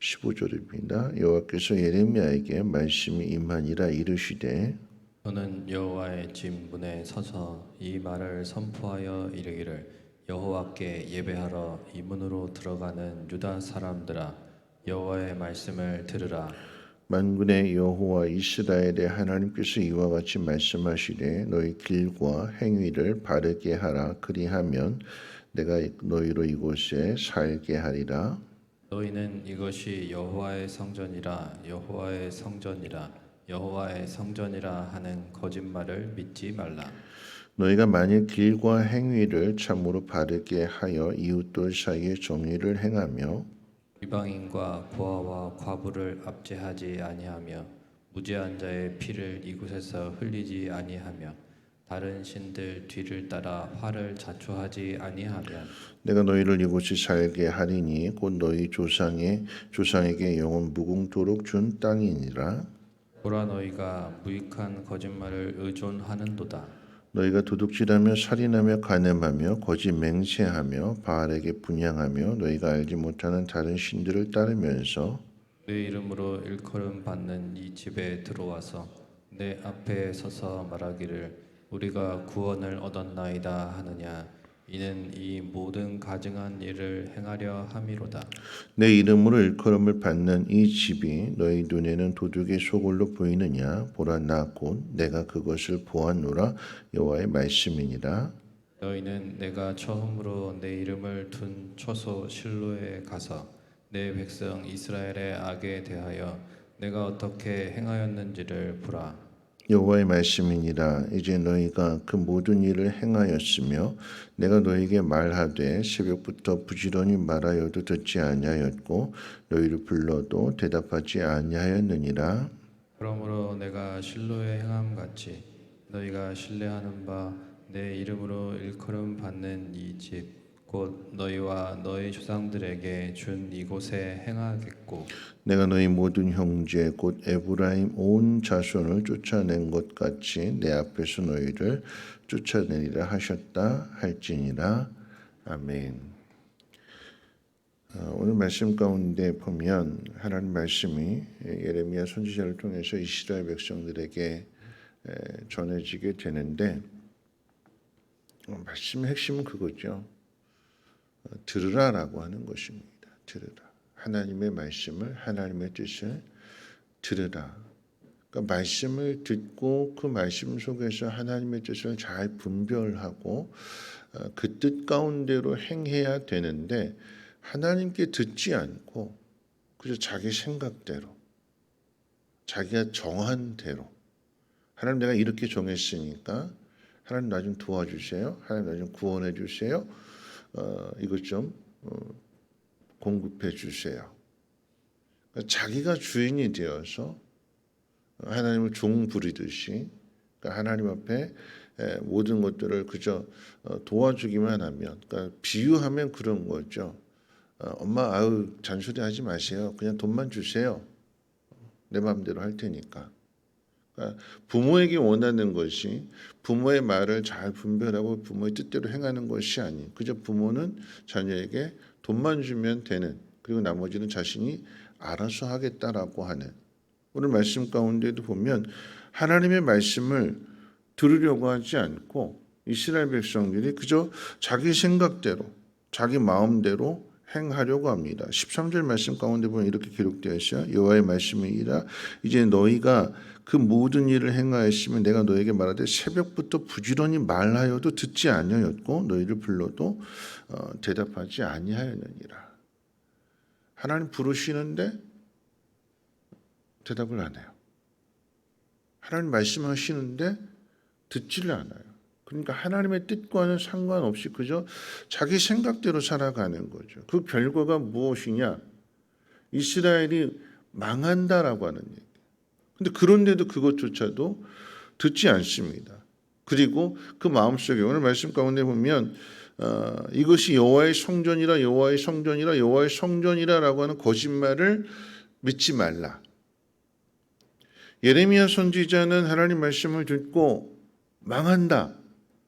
15절입니다. 여호와께서 예레미야에게 말씀이 임하니라 이르시되 너는 여호와의 집 문에 서서 이 말을 선포하여 이르기를 여호와께 예배하러 이 문으로 들어가는 유다 사람들아 여호와의 말씀을 들으라. 만군의 여호와 이스라엘의 하나님께서 이와 같이 말씀하시되 너희 길과 행위를 바르게 하라. 그리하면 내가 너희로 이곳에 살게 하리라. 너희는 이것이 여호와의 성전이라 여호와의 성전이라 여호와의 성전이라 하는 거짓말을 믿지 말라. 너희가 만일 길과 행위를 참으로 바르게 하여 이웃들 사이에 정의를 행하며 이방인과 고아와 과부를 압제하지 아니하며 무죄한 자의 피를 이곳에서 흘리지 아니하며 다른 신들 뒤를 따라 화를 자초하지 아니하면 내가 너희를 이곳에 살게 하리니 곧 너희 조상에게 영원 무궁토록 준 땅이니라. 보라 너희가 무익한 거짓말을 의존하는도다. 너희가 도둑질하며 살인하며 간음하며 거짓 맹세하며 바알에게 분향하며 너희가 알지 못하는 다른 신들을 따르면서 내 이름으로 일컬음 받는 이 집에 들어와서 내 앞에 서서 말하기를 우리가 구원을 얻었나이다 하느냐. 이는 이 모든 가증한 일을 행하려 함이로다. 내 이름으로 일컬음을 받는 이 집이 너희 눈에는 도둑의 소굴로 보이느냐. 보라 나 곧 내가 그것을 보았노라. 여호와의 말씀이니라. 너희는 내가 처음으로 내 이름을 둔 초소 실로에 가서 내 백성 이스라엘의 악에 대하여 내가 어떻게 행하였는지를 보라. 여호와의 말씀이니라. 이제 너희가 그 모든 일을 행하였으며 내가 너희에게 말하되 새벽부터 부지런히 말하여도 듣지 아니하였고 너희를 불러도 대답하지 아니하였느니라. 그러므로 내가 실로의 행함 같이 너희가 신뢰하는 바 내 이름으로 일컬음 받는 이 집 곧 너희와 너희 조상들에게 준 이곳에 행하겠고 내가 너희 모든 형제 곧 에브라임 온 자손을 쫓아낸 것 같이 내 앞에서 너희를 쫓아내리라 하셨다 할지니라. 아멘. 오늘 말씀 가운데 보면 하나님 말씀이 예레미야 선지자를 통해서 이스라엘 백성들에게 전해지게 되는데 말씀의 핵심은 그거죠. 들으라라고 하는 것입니다. 들으라. 하나님의 말씀을 하나님의 뜻을 들으라. 그러니까 말씀을 듣고 그 말씀 속에서 하나님의 뜻을 잘 분별하고 그 뜻 가운데로 행해야 되는데 하나님께 듣지 않고 그저 자기 생각대로 자기가 정한 대로 하나님 내가 이렇게 정했으니까 하나님 나 좀 도와주세요. 하나님 나 좀 구원해 주세요. 이것 좀 공급해 주세요. 그러니까 자기가 주인이 되어서 하나님을 종 부리듯이 그러니까 하나님 앞에 모든 것들을 그저 도와주기만 하면 그러니까 비유하면 그런 거죠. 엄마 아유 잔소리하지 마세요. 그냥 돈만 주세요. 내 마음대로 할 테니까. 그러니까 부모에게 원하는 것이 부모의 말을 잘 분별하고 부모의 뜻대로 행하는 것이 아닌 그저 부모는 자녀에게 돈만 주면 되는 그리고 나머지는 자신이 알아서 하겠다라고 하는 오늘 말씀 가운데도 보면 하나님의 말씀을 들으려고 하지 않고 이스라엘 백성들이 그저 자기 생각대로 자기 마음대로 행하려고 합니다. 13절 말씀 가운데 보면 이렇게 기록되어 있어요. 여호와의 말씀이니라. 이제 너희가 그 모든 일을 행하였으면 내가 너에게 말하되 새벽부터 부지런히 말하여도 듣지 아니하였고 너희를 불러도 대답하지 아니하였느니라. 하나님 부르시는데 대답을 안 해요. 하나님 말씀하시는데 듣지를 않아요. 그러니까 하나님의 뜻과는 상관없이 그저 자기 생각대로 살아가는 거죠. 그 결과가 무엇이냐? 이스라엘이 망한다라고 하는 얘기. 근데 그런데도 그것조차도 듣지 않습니다. 그리고 그 마음속에 오늘 말씀 가운데 보면 이것이 여호와의 성전이라 여호와의 성전이라 여호와의 성전이라라고 하는 거짓말을 믿지 말라. 예레미야 선지자는 하나님 말씀을 듣고 망한다.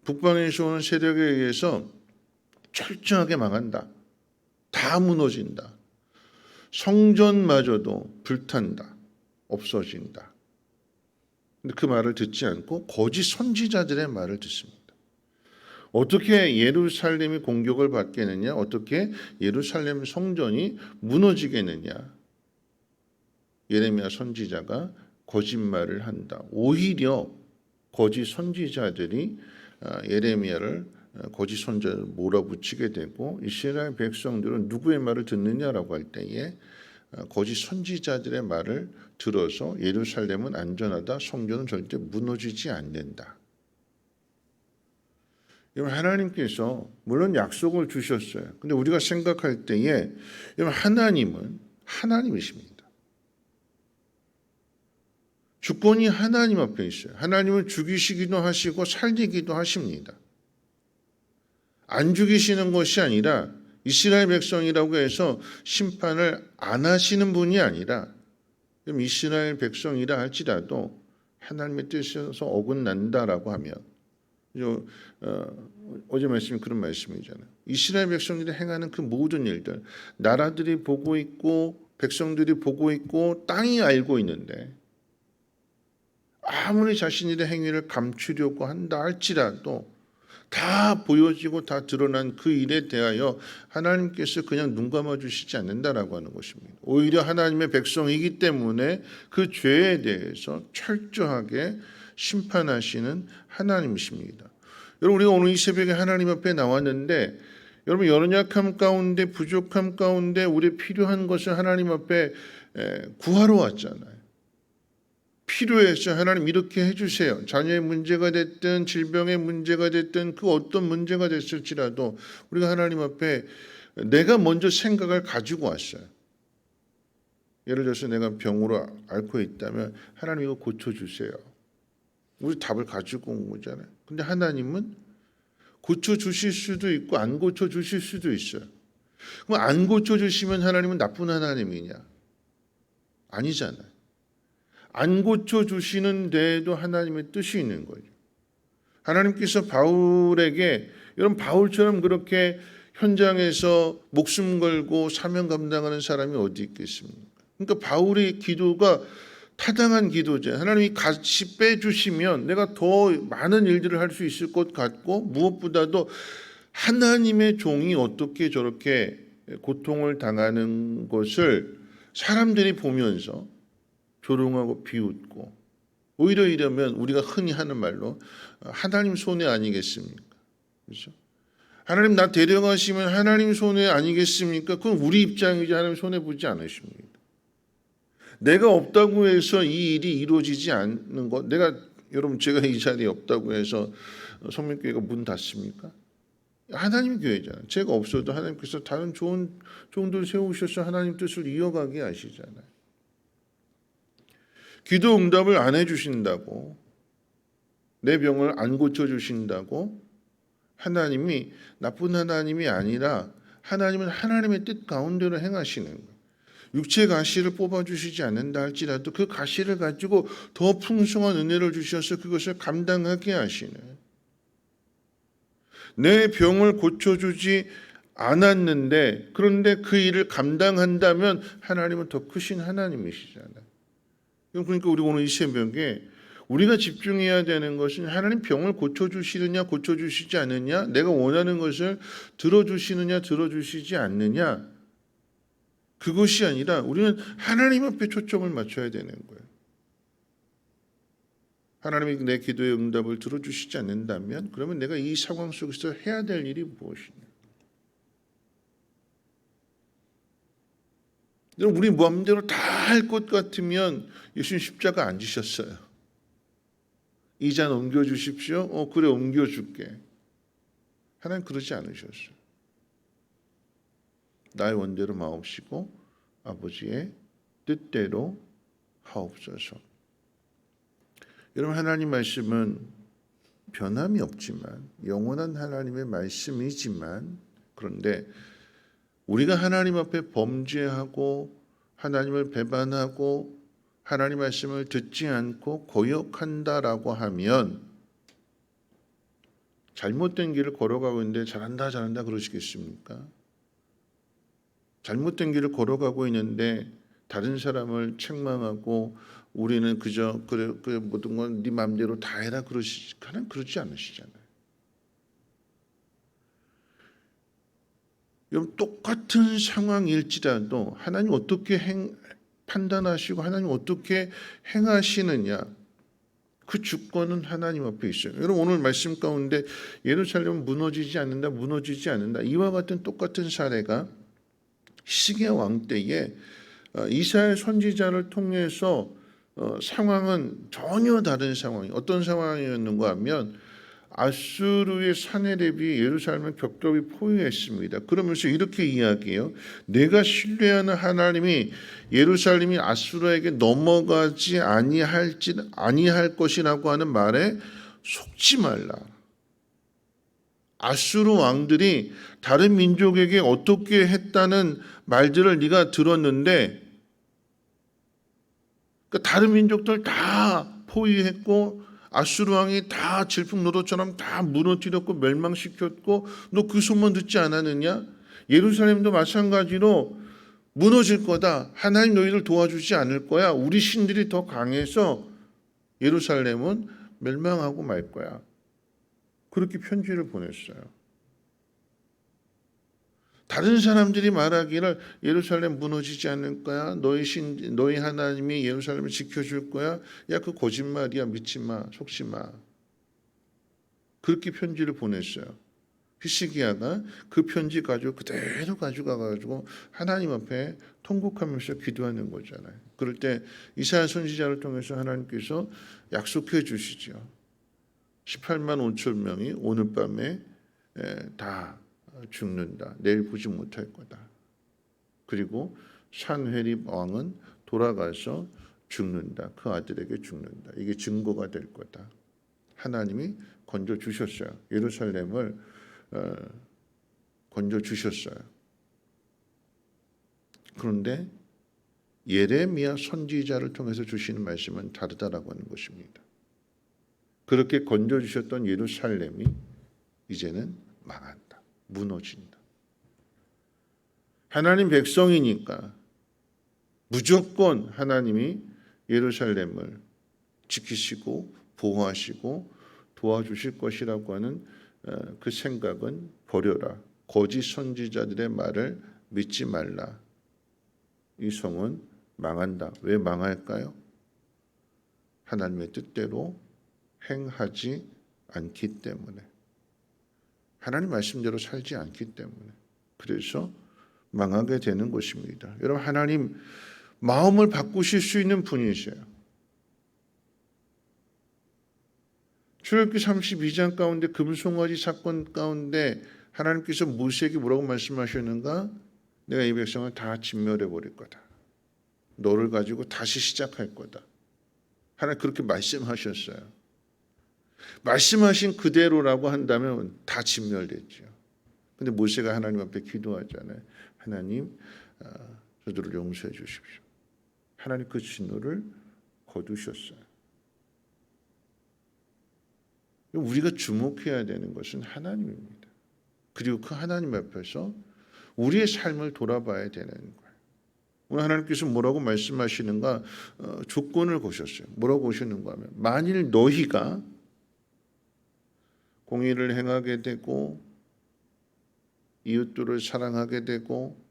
북방에서 오는 세력에 의해서 철저하게 망한다. 다 무너진다. 성전마저도 불탄다, 없어진다. 근데 그 말을 듣지 않고 거짓 선지자들의 말을 듣습니다. 어떻게 예루살렘이 공격을 받겠느냐? 어떻게 예루살렘 성전이 무너지겠느냐? 예레미야 선지자가 거짓말을 한다. 오히려 거짓 선지자들이 예레미야를 거짓 선지자를 몰아붙이게 되고 이스라엘 백성들은 누구의 말을 듣느냐라고 할 때에 거짓 선지자들의 말을 들어서 예루살렘은 안전하다. 성전은 절대 무너지지 않는다. 하나님께서 물론 약속을 주셨어요. 근데 우리가 생각할 때에 하나님은 하나님이십니다. 주권이 하나님 앞에 있어요. 하나님은 죽이시기도 하시고 살리기도 하십니다. 안 죽이시는 것이 아니라 이스라엘 백성이라고 해서 심판을 안 하시는 분이 아니라 이스라엘 백성이라 할지라도 하나님의 뜻에서 어긋난다라고 하면 어제 말씀이 그런 말씀이잖아요. 이스라엘 백성들이 행하는 그 모든 일들 나라들이 보고 있고 백성들이 보고 있고 땅이 알고 있는데 아무리 자신들의 행위를 감추려고 한다 할지라도 다 보여지고 다 드러난 그 일에 대하여 하나님께서 그냥 눈 감아 주시지 않는다라고 하는 것입니다. 오히려 하나님의 백성이기 때문에 그 죄에 대해서 철저하게 심판하시는 하나님이십니다. 여러분 우리가 오늘 이 새벽에 하나님 앞에 나왔는데 여러분 연약함 가운데 부족함 가운데 우리 필요한 것을 하나님 앞에 구하러 왔잖아요. 필요해서 하나님 이렇게 해주세요. 자녀의 문제가 됐든 질병의 문제가 됐든 그 어떤 문제가 됐을지라도 우리가 하나님 앞에 내가 먼저 생각을 가지고 왔어요. 예를 들어서 내가 병으로 앓고 있다면 하나님 이거 고쳐주세요. 우리 답을 가지고 온 거잖아요. 근데 하나님은 고쳐주실 수도 있고 안 고쳐주실 수도 있어요. 그럼 안 고쳐주시면 하나님은 나쁜 하나님이냐? 아니잖아요. 안 고쳐주시는 데에도 하나님의 뜻이 있는 거죠. 하나님께서 바울에게 여러분 바울처럼 그렇게 현장에서 목숨 걸고 사명 감당하는 사람이 어디 있겠습니까? 그러니까 바울의 기도가 타당한 기도죠. 하나님이 같이 빼주시면 내가 더 많은 일들을 할 수 있을 것 같고 무엇보다도 하나님의 종이 어떻게 저렇게 고통을 당하는 것을 사람들이 보면서 조롱하고 비웃고 오히려 이러면 우리가 흔히 하는 말로 하나님 손해 아니겠습니까? 그렇죠? 하나님 나 데려가시면 하나님 손해 아니겠습니까? 그건 우리 입장이지 하나님 손해 보지 않으십니다. 내가 없다고 해서 이 일이 이루어지지 않는 것, 여러분 제가 이 자리에 없다고 해서 성민교회가 문 닫습니까? 하나님 교회잖아요. 제가 없어도 하나님께서 다른 좋은 종들 세우셔서 하나님 뜻을 이어가게 하시잖아요. 기도 응답을 안 해주신다고 내 병을 안 고쳐주신다고 하나님이 나쁜 하나님이 아니라 하나님은 하나님의 뜻 가운데로 행하시는 거예요. 육체 가시를 뽑아주시지 않는다 할지라도 그 가시를 가지고 더 풍성한 은혜를 주셔서 그것을 감당하게 하시는 내 병을 고쳐주지 않았는데 그런데 그 일을 감당한다면 하나님은 더 크신 하나님이시잖아요. 그러니까 우리 오늘 이 새벽에 우리가 집중해야 되는 것은 하나님 병을 고쳐주시느냐 고쳐주시지 않느냐 내가 원하는 것을 들어주시느냐 들어주시지 않느냐 그것이 아니라 우리는 하나님 앞에 초점을 맞춰야 되는 거예요. 하나님이 내 기도의 응답을 들어주시지 않는다면 그러면 내가 이 상황 속에서 해야 될 일이 무엇이냐. 우리 마음대로 다 할 것 같으면 예수님 십자가 안 지셨어요. 이 잔 옮겨주십시오. 그래 옮겨줄게. 하나님 그러지 않으셨어요. 나의 원대로 마옵시고 아버지의 뜻대로 하옵소서. 여러분 하나님 말씀은 변함이 없지만 영원한 하나님의 말씀이지만 그런데 우리가 하나님 앞에 범죄하고 하나님을 배반하고 하나님 말씀을 듣지 않고 거역한다라고 하면 잘못된 길을 걸어가고 있는데 잘한다 그러시겠습니까? 잘못된 길을 걸어가고 있는데 다른 사람을 책망하고 우리는 그저 그래 모든 건 네 마음대로 다 해라 하나님 그러지 않으시잖아요. 여러분 똑같은 상황일지라도 하나님 어떻게 판단하시고 하나님 어떻게 행하시느냐 그 주권은 하나님 앞에 있어요. 여러분 오늘 말씀 가운데 예루살렘은 무너지지 않는다. 이와 같은 똑같은 사례가 시기야 왕 때에 이사야 선지자를 통해서 상황은 전혀 다른 상황이 어떤 상황이었는가 하면 아수르의 사내립이 예루살렘을 격돌이 포위했습니다. 그러면서 이렇게 이야기해요. 내가 신뢰하는 하나님이 예루살렘이 아수르에게 넘어가지 아니할 것이라고 하는 말에 속지 말라. 아수르 왕들이 다른 민족에게 어떻게 했다는 말들을 네가 들었는데 그러니까 다른 민족들 다 포위했고 아수르 왕이 다 질풍노도처럼 다 무너뜨렸고 멸망시켰고 너 그 소문 듣지 않았느냐? 예루살렘도 마찬가지로 무너질 거다. 하나님 너희를 도와주지 않을 거야. 우리 신들이 더 강해서 예루살렘은 멸망하고 말 거야. 그렇게 편지를 보냈어요. 다른 사람들이 말하기를 예루살렘 무너지지 않을 거야. 너희 하나님이 예루살렘을 지켜줄 거야. 야, 그 거짓말이야. 믿지 마. 속지 마. 그렇게 편지를 보냈어요. 히스기야가 그 편지 가지고 그대로 가져가가지고 하나님 앞에 통곡하면서 기도하는 거잖아요. 그럴 때 이사야 선지자를 통해서 하나님께서 약속해 주시죠. 18만 5천 명이 오늘 밤에 다 죽는다. 내일 보지 못할 거다. 그리고 산헤립 왕은 돌아가서 죽는다. 그 아들에게 죽는다. 이게 증거가 될 거다. 하나님이 건져 주셨어요. 예루살렘을 건져 주셨어요. 그런데 예레미야 선지자를 통해서 주시는 말씀은 다르다라고 하는 것입니다. 그렇게 건져 주셨던 예루살렘이 이제는 망한다. 무너진다. 하나님 백성이니까 무조건 하나님이 예루살렘을 지키시고 보호하시고 도와주실 것이라고 하는 그 생각은 버려라. 거짓 선지자들의 말을 믿지 말라. 이 성은 망한다. 왜 망할까요? 하나님의 뜻대로 행하지 않기 때문에. 하나님 말씀대로 살지 않기 때문에. 그래서 망하게 되는 것입니다. 여러분 하나님 마음을 바꾸실 수 있는 분이세요. 출애굽기 32장 가운데 금송아지 사건 가운데 하나님께서 모세에게 뭐라고 말씀하셨는가? 내가 이 백성을 다 진멸해 버릴 거다. 너를 가지고 다시 시작할 거다. 하나님 그렇게 말씀하셨어요. 말씀하신 그대로라고 한다면 다 진멸됐죠. 근데 모세가 하나님 앞에 기도하잖아요. 하나님 저들을 용서해 주십시오. 하나님 그 진노를 거두셨어요. 우리가 주목해야 되는 것은 하나님입니다. 그리고 그 하나님 앞에서 우리의 삶을 돌아봐야 되는 거예요. 오늘 하나님께서 뭐라고 말씀하시는가? 조건을 거셨어요. 뭐라고 하시는가 하면 만일 너희가 공의를 행하게 되고 이웃들을 사랑하게 되고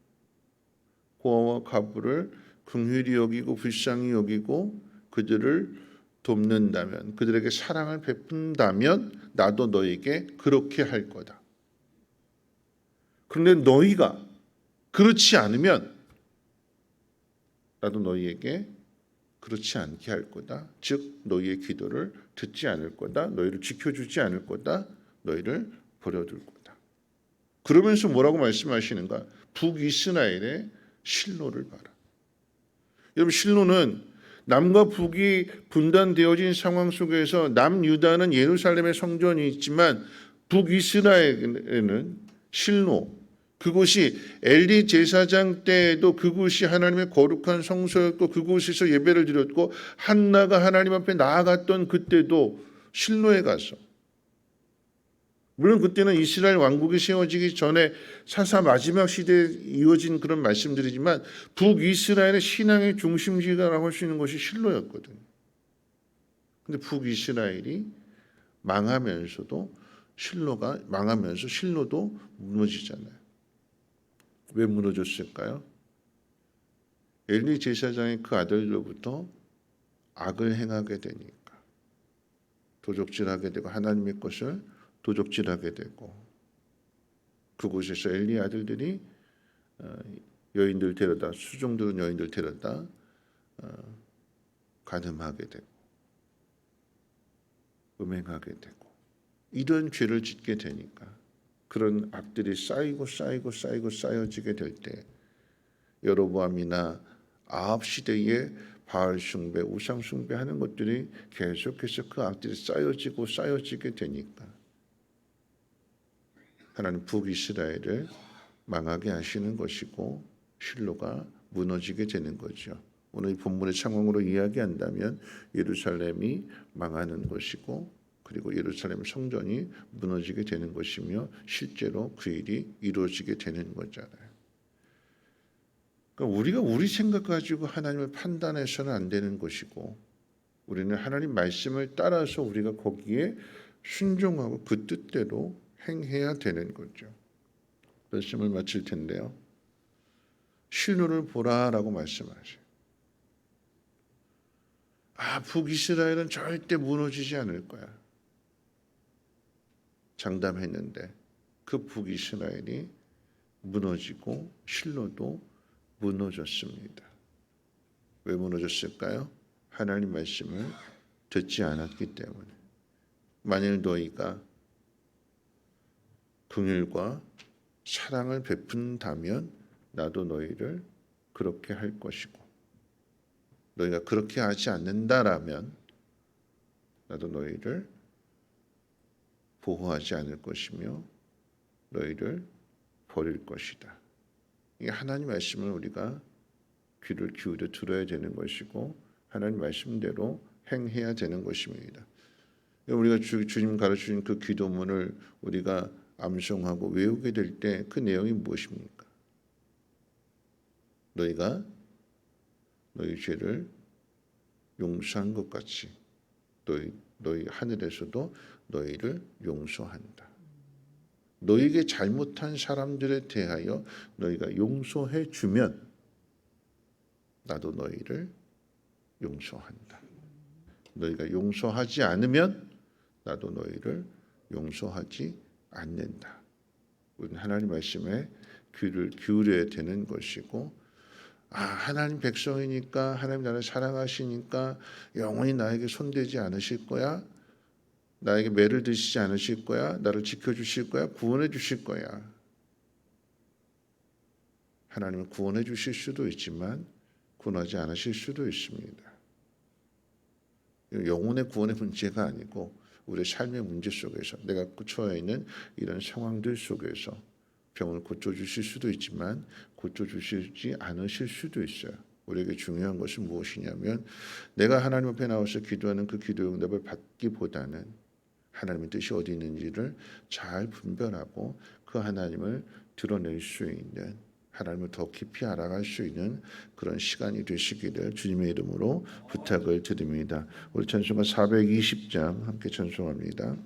고아와 과부를 긍휼히 여기고 불쌍히 여기고 그들을 돕는다면 그들에게 사랑을 베푼다면 나도 너에게 그렇게 할 거다. 그런데 너희가 그렇지 않으면 나도 너희에게 그렇지 않게 할 거다. 즉 너희의 기도를 듣지 않을 거다. 너희를 지켜주지 않을 거다. 너희를 버려둘 거다. 그러면서 뭐라고 말씀하시는가? 북이스라엘의 실로를 봐라. 여러분 실로는 남과 북이 분단되어진 상황 속에서 남유다는 예루살렘의 성전이 있지만 북이스라엘에는 실로 그곳이 엘리 제사장 때에도 그곳이 하나님의 거룩한 성소였고 그곳에서 예배를 드렸고 한나가 하나님 앞에 나아갔던 그때도 실로에 가서 물론 그때는 이스라엘 왕국이 세워지기 전에 사사 마지막 시대에 이어진 그런 말씀들이지만 북이스라엘의 신앙의 중심지라고 할 수 있는 것이 실로였거든요. 근데 북이스라엘이 망하면서도 실로가 망하면서 실로도 무너지잖아요. 왜 무너졌을까요? 엘리 제사장의 그 아들로부터 악을 행하게 되니까 도적질하게 되고 하나님의 것을 도적질하게 되고 그곳에서 엘리 아들들이 여인들 데려다 수종들은 여인들 데려다 간음하게 되고 음행하게 되고 이런 죄를 짓게 되니까 그런 악들이 쌓여지게 될 때 여로보암이나 아합 시대에 바알 숭배, 우상 숭배하는 것들이 계속해서 그 악들이 쌓여지게 되니까 하나님 북이스라엘을 망하게 하시는 것이고 실로가 무너지게 되는 거죠. 오늘 이 본문의 상황으로 이야기한다면 예루살렘이 망하는 것이고 그리고 예루살렘 성전이 무너지게 되는 것이며 실제로 그 일이 이루어지게 되는 거잖아요. 그러니까 우리가 우리 생각 가지고 하나님을 판단해서는 안 되는 것이고 우리는 하나님 말씀을 따라서 우리가 거기에 순종하고 그 뜻대로 행해야 되는 거죠. 말씀을 마칠 텐데요. 실로를 보라라고 말씀하셔요. 북이스라엘은 절대 무너지지 않을 거야. 장담했는데 그 북이스라엘이 무너지고 실로도 무너졌습니다. 왜 무너졌을까요? 하나님 말씀을 듣지 않았기 때문에. 만일 너희가 긍휼과 사랑을 베푼다면 나도 너희를 그렇게 할 것이고 너희가 그렇게 하지 않는다라면 나도 너희를 보호하지 않을 것이며 너희를 버릴 것이다. 이 하나님 말씀을 우리가 귀를 기울여 들어야 되는 것이고 하나님 말씀대로 행해야 되는 것입니다. 우리가 주님 가르치신 그 기도문을 우리가 암송하고 외우게 될 때 그 내용이 무엇입니까? 너희가 너희 죄를 용서한 것 같이 너희 하늘에서도 너희를 용서한다. 너희에게 잘못한 사람들에 대하여 너희가 용서해 주면 나도 너희를 용서한다. 너희가 용서하지 않으면 나도 너희를 용서하지 않는다. 우리는 하나님 말씀에 귀를 기울여야 되는 것이고 하나님 백성이니까 하나님 나를 사랑하시니까 영원히 나에게 손대지 않으실 거야. 나에게 매를 드시지 않으실 거야. 나를 지켜주실 거야. 구원해 주실 거야. 하나님은 구원해 주실 수도 있지만 구원하지 않으실 수도 있습니다. 영혼의 구원의 문제가 아니고 우리의 삶의 문제 속에서 내가 처해 있는 이런 상황들 속에서 병을 고쳐주실 수도 있지만 고쳐주시지 않으실 수도 있어요. 우리에게 중요한 것은 무엇이냐면 내가 하나님 앞에 나와서 기도하는 그 기도 응답을 받기보다는 하나님의 뜻이 어디 있는지를 잘 분별하고 그 하나님을 드러낼 수 있는 하나님을 더 깊이 알아갈 수 있는 그런 시간이 되시기를 주님의 이름으로 부탁을 드립니다. 우리 찬송가 420장 함께 찬송합니다.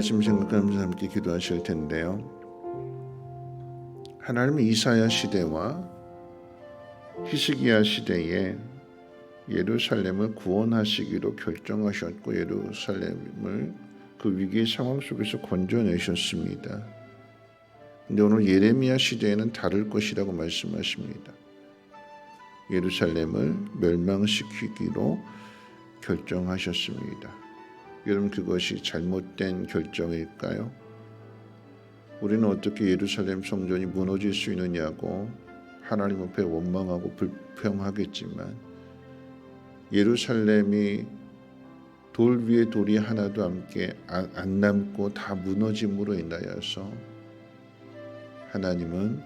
말씀 생각하면서 함께 기도하실 텐데요. 하나님은 이사야 시대와 히스기야 시대에 예루살렘을 구원하시기로 결정하셨고 예루살렘을 그 위기의 상황 속에서 건져내셨습니다. 근데 오늘 예레미야 시대에는 다를 것이라고 말씀하십니다. 예루살렘을 멸망시키기로 결정하셨습니다. 여러분, 그것이 잘못된 결정일까요? 우리는 어떻게 예루살렘 성전이 무너질 수 있느냐고 하나님 앞에 원망하고 불평하겠지만 예루살렘이 돌 위에 돌이 하나도 함께 안 남고 다 무너짐으로 인하여서 하나님은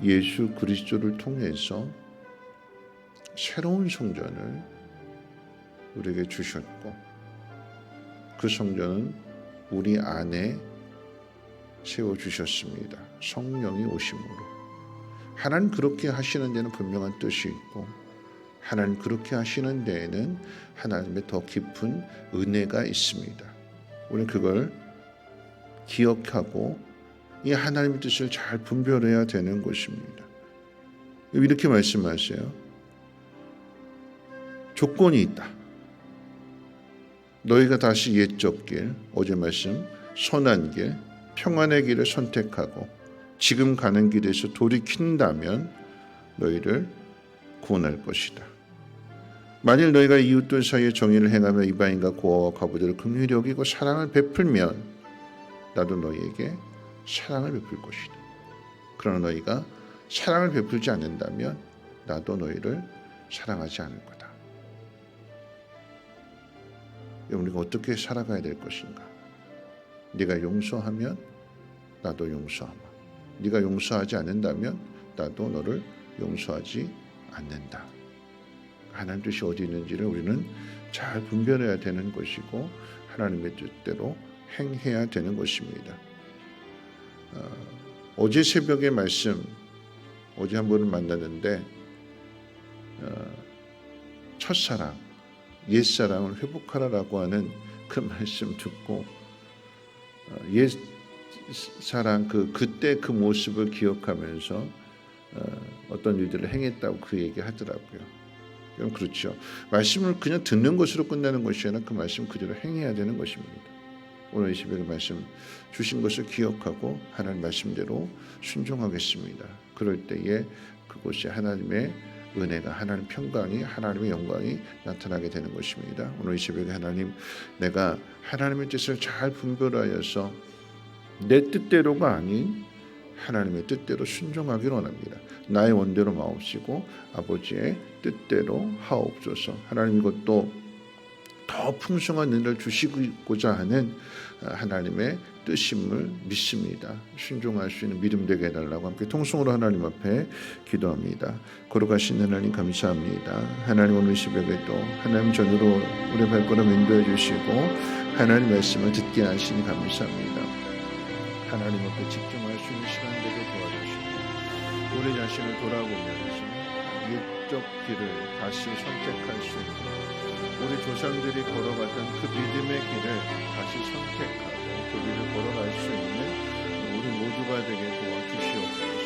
예수 그리스도를 통해서 새로운 성전을 우리에게 주셨고 그 성전은 우리 안에 세워주셨습니다. 성령이 오심으로. 하나님 그렇게 하시는 데는 분명한 뜻이 있고 하나님 그렇게 하시는 데에는 하나님의 더 깊은 은혜가 있습니다. 우리는 그걸 기억하고 이 하나님의 뜻을 잘 분별해야 되는 것입니다. 이렇게 말씀하세요. 조건이 있다. 너희가 다시 옛적 길, 어제 말씀 선한 길, 평안의 길을 선택하고 지금 가는 길에서 돌이킨다면 너희를 구원할 것이다. 만일 너희가 이웃들 사이에 정의를 행하며 이방인과 고아와 과부들을 긍휼히 여기고 사랑을 베풀면 나도 너희에게 사랑을 베풀 것이다. 그러나 너희가 사랑을 베풀지 않는다면 나도 너희를 사랑하지 않을 거다. 우리가 어떻게 살아가야 될 것인가? 네가 용서하면 나도 용서하마. 네가 용서하지 않는다면 나도 너를 용서하지 않는다. 하나님 뜻이 어디 있는지를 우리는 잘 분별해야 되는 것이고 하나님의 뜻대로 행해야 되는 것입니다. 어제 새벽의 말씀, 어제 한 분을 만났는데 첫사랑, 옛사랑을 회복하라라고 하는 그 말씀 듣고 옛사랑 그때 그 모습을 기억하면서 어떤 일들을 행했다고 그 얘기 하더라고요. 그럼 그렇죠. 말씀을 그냥 듣는 것으로 끝나는 것이 아니라 그 말씀 그대로 행해야 되는 것입니다. 오늘 이 새벽에 말씀 주신 것을 기억하고 하나님 말씀대로 순종하겠습니다. 그럴 때에 그곳이 하나님의 은혜가, 하나님 평강이, 하나님의 영광이 나타나게 되는 것입니다. 오늘 이 새벽에 하나님, 내가 하나님의 뜻을 잘 분별하여서 내 뜻대로가 아닌 하나님의 뜻대로 순종하기를 원합니다. 나의 원대로 마옵시고 아버지의 뜻대로 하옵소서. 하나님, 이것도 더 풍성한 은혜를 주시고자 하는 하나님의 뜻임을 믿습니다. 순종할 수 있는 믿음 되게 해달라고 함께 통성으로 하나님 앞에 기도합니다. 거룩하신 하나님 감사합니다. 하나님, 오늘 새벽에 또 하나님 전으로 우리 발걸음 인도해 주시고 하나님 말씀을 듣게 하시니 감사합니다. 하나님 앞에 집중할 수 있는 시간 되게 도와주시고 우리 자신을 돌아보면서 옛적 길을 다시 선택할 수 있는 우리 조상들이 걸어갔던 그 믿음의 길을 다시 선택하고 그 길을 걸어갈 수 있는 우리 모두가 되게